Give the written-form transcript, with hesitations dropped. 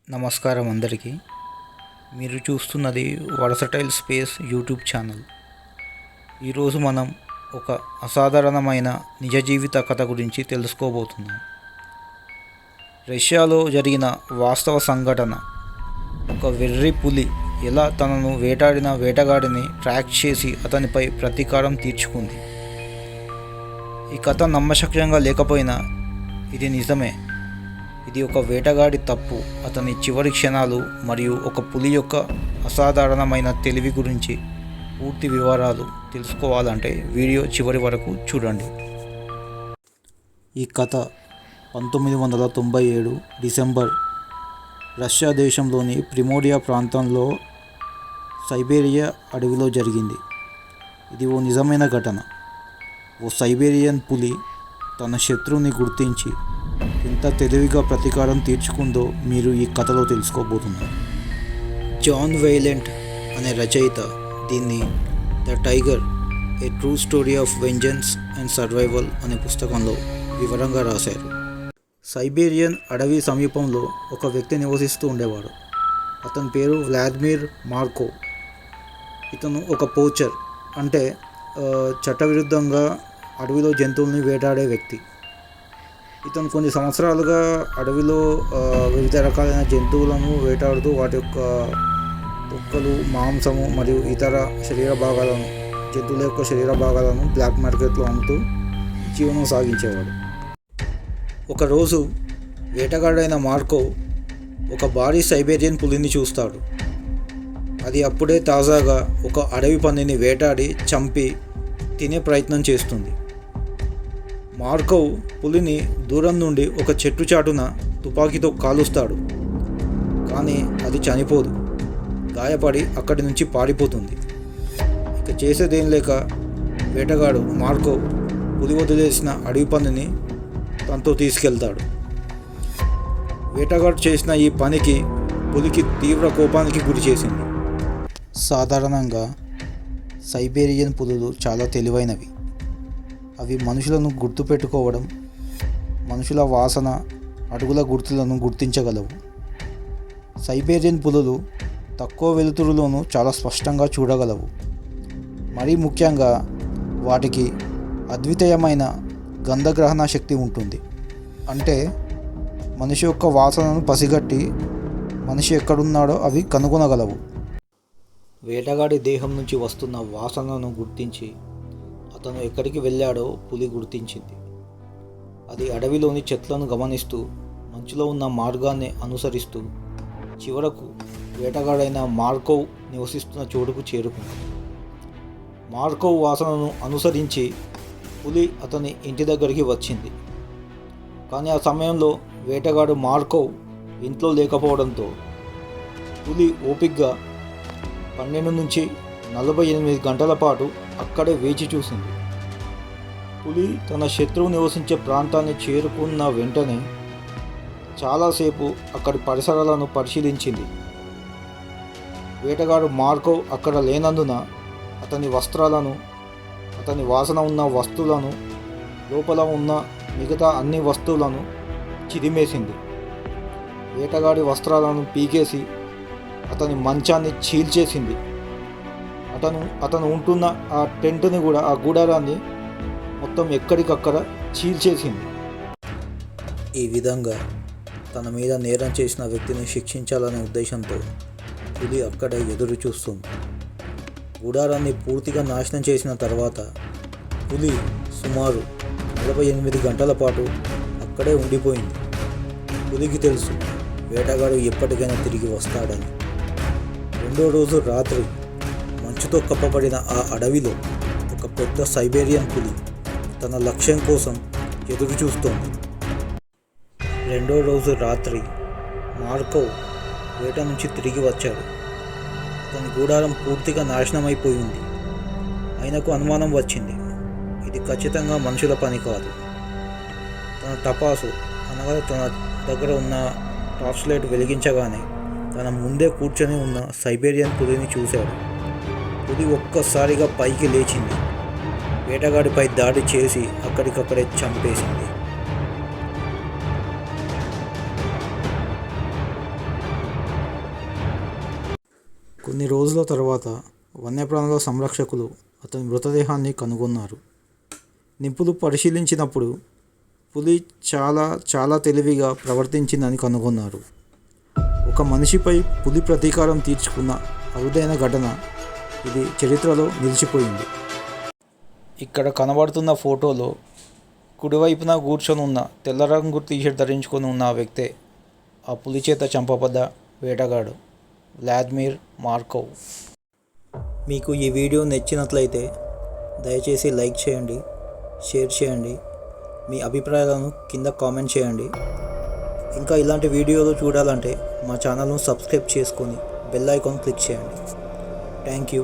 నమస్కారం అందరికీ. మీరు చూస్తున్నది వర్సటైల్ స్పేస్ యూట్యూబ్ ఛానల్. ఈరోజు మనం ఒక అసాధారణమైన నిజ జీవిత కథ గురించి తెలుసుకోబోతున్నాం. రష్యాలో జరిగిన వాస్తవ సంఘటన. ఒక వెర్రి పులి ఎలా తనను వేటాడిన వేటగాడిని ట్రాక్ చేసి అతనిపై ప్రతీకారం తీర్చుకుంది. ఈ కథ నమ్మశక్యంగా లేకపోయినా ఇది నిజమే. ఇది ఒక వేటగాడి తప్పు, అతని చివరి క్షణాలు మరియు ఒక పులి యొక్క అసాధారణమైన తెలివి గురించి పూర్తి వివరాలు తెలుసుకోవాలంటే వీడియో చివరి వరకు చూడండి. ఈ కథ 1997 డిసెంబర్ రష్యా దేశంలోని ప్రిమోరియా ప్రాంతంలో సైబేరియా అడవిలో జరిగింది. ఇది ఓ నిజమైన ఘటన. ఓ సైబేరియన్ పులి తన శత్రువుని గుర్తించి ఎంత తెలివిగా ప్రతీకారం తీర్చుకుందో మీరు ఈ కథలో తెలుసుకోబోతున్నారు. జాన్ వైలెంట్ అనే రచయిత దీన్ని the tiger A true story of vengeance and survival అనే పుస్తకంలో వివరంగా రాశారు. సైబేరియన్ అడవి సమీపంలో ఒక వ్యక్తి నివసిస్తూ ఉండేవాడు. అతని పేరు వ్లాదిమిర్ మార్కో. ఇతను ఒక పోచర్, అంటే చట్టవిరుద్ధంగా అడవిలో జంతువుల్ని వేటాడే వ్యక్తి. ఇతను కొన్ని సంవత్సరాలుగా అడవిలో వివిధ రకాలైన జంతువులను వేటాడుతూ వాటి యొక్క తొక్కలు, మాంసము మరియు ఇతర జంతువుల యొక్క శరీర భాగాలను బ్లాక్ మార్కెట్లో అమ్ముతూ జీవనం సాగించేవాడు. ఒకరోజు వేటగాడైన మార్కో ఒక భారీ సైబేరియన్ పులిని చూస్తాడు. అది అప్పుడే తాజాగా ఒక అడవి పందిని వేటాడి చంపి తినే ప్రయత్నం చేస్తుంది. మార్కోవ్ పులిని దూరం నుండి ఒక చెట్టు చాటున తుపాకీతో కాలుస్తాడు. కానీ అది చనిపోదు, గాయపడి అక్కడి నుంచి పారిపోతుంది. ఇక చేసేదేం లేక వేటగాడు మార్కోవ్ పులి వదిలేసిన అడవి పందిని తనతో తీసుకెళ్తాడు. వేటగాడు చేసిన ఈ పనికి పులికి తీవ్ర కోపానికి గురి చేసింది. సాధారణంగా సైబేరియన్ పులులు చాలా తెలివైనవి. అవి మనుషులను గుర్తుపెట్టుకోవడం, మనుషుల వాసన, అడుగుల గుర్తులను గుర్తించగలవు. సైబేరియన్ పులులు తక్కువ వెలుతురులోనూ చాలా స్పష్టంగా చూడగలవు. మరీ ముఖ్యంగా వాటికి అద్వితీయమైన గంధగ్రహణ శక్తి ఉంటుంది. అంటే మనిషి యొక్క వాసనను పసిగట్టి మనిషి ఎక్కడున్నాడో అవి కనుగొనగలవు. వేటగాడి దేహం నుంచి వస్తున్న వాసనను గుర్తించి అతను ఎక్కడికి వెళ్ళాడో పులి గుర్తించింది. అది అడవిలోని చెట్లను గమనిస్తూ మంచులో ఉన్న మార్గాన్ని అనుసరిస్తూ చివరకు వేటగాడైన మార్కోవ్ నివసిస్తున్న చోటుకు చేరుకుంది. మార్కోవ్ వాసనను అనుసరించి పులి అతని ఇంటి దగ్గరికి వచ్చింది. కానీ ఆ సమయంలో వేటగాడు మార్కోవ్ ఇంట్లో లేకపోవడంతో పులి ఓపికగా 12 నుంచి 48 గంటల పాటు అక్కడే వేచి చూసింది. పులి తన శత్రువు నివసించే ప్రాంతాన్ని చేరుకున్న వెంటనే చాలాసేపు అక్కడి పరిసరాలను పరిశీలించింది. వేటగాడు మార్కోవ్ అక్కడ లేనందున అతని వస్త్రాలను, అతని వాసన ఉన్న వస్తువులను, లోపల ఉన్న మిగతా అన్ని వస్తువులను చిదిమేసింది. వేటగాడి వస్త్రాలను పీకేసి అతని మంచాన్ని చీల్చేసింది. అతను ఉంటున్న ఆ టెంట్ని కూడా, ఆ గూడారాన్ని మొత్తం ఎక్కడికక్కడ చీల్చేసింది. ఈ విధంగా తన మీద నేరం చేసిన వ్యక్తిని శిక్షించాలనే ఉద్దేశంతో పులి అక్కడే ఎదురు చూస్తుంది. గూడారాన్ని పూర్తిగా నాశనం చేసిన తర్వాత పులి సుమారు 48 గంటల పాటు అక్కడే ఉండిపోయింది. పులికి తెలుసు వేటగాడు ఎప్పటికైనా తిరిగి వస్తాడని. రెండో రోజు రాత్రి మంచుతో కప్పబడిన ఆ అడవిలో ఒక పెద్ద సైబేరియన్ పులి తన లక్ష్యం కోసం ఎదురు చూస్తోంది. రెండో రోజు రాత్రి మార్కోవ్ వేట నుంచి తిరిగి వచ్చాడు. అతని గూడారం పూర్తిగా నాశనమైపోయింది. ఆయనకు అనుమానం వచ్చింది, ఇది ఖచ్చితంగా మనుషుల పని కాదు. తన టపాసు అనగా తన దగ్గర ఉన్న టార్చ్ లైట్ వెలిగించగానే తన ముందే కూర్చొని ఉన్న సైబేరియన్ పులిని చూశాడు. పులి ఒక్కసారిగా పైకి లేచింది. వేటగాడిపై దాడి చేసి అక్కడికక్కడే చంపేసింది. కొన్ని రోజుల తర్వాత వన్యప్రాణుల సంరక్షకులు అతని మృతదేహాన్ని కనుగొన్నారు. నిపుణులు పరిశీలించినప్పుడు పులి చాలా తెలివిగా ప్రవర్తించిందని కనుగొన్నారు. ఒక మనిషిపై పులి ప్రతీకారం తీర్చుకున్న అరుదైన ఘటన ఇది చరిత్రలో నిలిచిపోయింది. ఇక్కడ కనబడుతున్న ఫోటోలో కుడివైపున కూర్చొని ఉన్న తెల్ల రంగు టీషర్ట్ ధరించుకొని ఉన్న ఆ వ్యక్తే ఆ పులి చేత చంపబడ్డ వేటగాడు వ్లాదిమిర్ మార్కోవ్. మీకు ఈ వీడియో నచ్చినట్లయితే దయచేసి లైక్ చేయండి, షేర్ చేయండి, మీ అభిప్రాయాలను కింద కామెంట్ చేయండి. ఇంకా ఇలాంటి వీడియోలు చూడాలంటే మా ఛానల్ను సబ్స్క్రైబ్ చేసుకొని బెల్ ఐకాన్ క్లిక్ చేయండి. Thank you.